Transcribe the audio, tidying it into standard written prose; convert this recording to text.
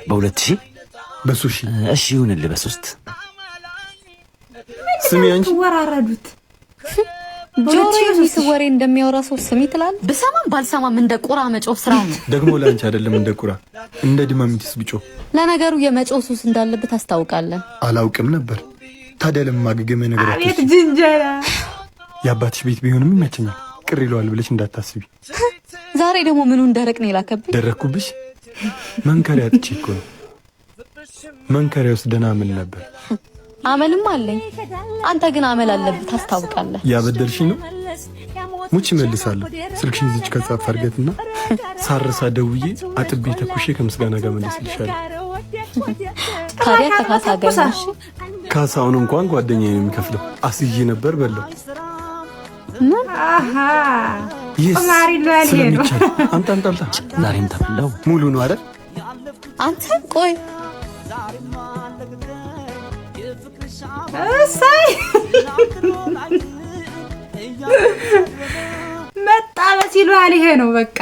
በ2000 በ3000 እሺ ይሁንልህ በ3 ስሚ አንቺ ወራረዱት ጆሮዬ ሲወሬ እንደሚያወራ ሰው ስሚ ትላል በሰማም ባልሰማም እንደ ቁራ መጮህ ስራው ነው ደግሞ ላንቺ አይደለም እንደ ቁራ እንደ ድማሚትስ ብጮ ለነገሩ የመጮህ ሱስ እንዳለበት አስታውቃለሁ አላውቅም ነበር ታዲያ ለማገገመ ነገር አቤት ጅንጀራ ያባትሽ ቤት ቢሆንም ይመቸኛል ቅር ይለዋል ብለሽ እንዳታስቢ ዛሬ ደግሞ ምኑ እንደረቅ ነው ይላከብኝ ደረኩብሽ መንከሪያ ጥጪ እኮ መንከሪያውስ ደና ምን ነበር አመልም አለኝ አንተ ግን አመል አለበት ታስታውቃለህ ያበደልሽኝ ነው ሙች መልሳለሁ ስልክሽን እዚች ከጻፍ አርገትና ሳርሳ ደውዬ አጥቤ ተኩሼ ከምስጋና ጋር መልስልሻለሁ ታዲያ ከካሳ ገናሽ ካሳውን እንኳን ጓደኛዬ ነው የሚከፍለው አስይዤ ነበር በለው አሃ ማሪ ለኔ ነው አንተ ዛሬም ተበላው ሙሉ ነው አይደል አንተ ቆይ እሰይ መጣ በሲሉ አለ ይሄ ነው በቃ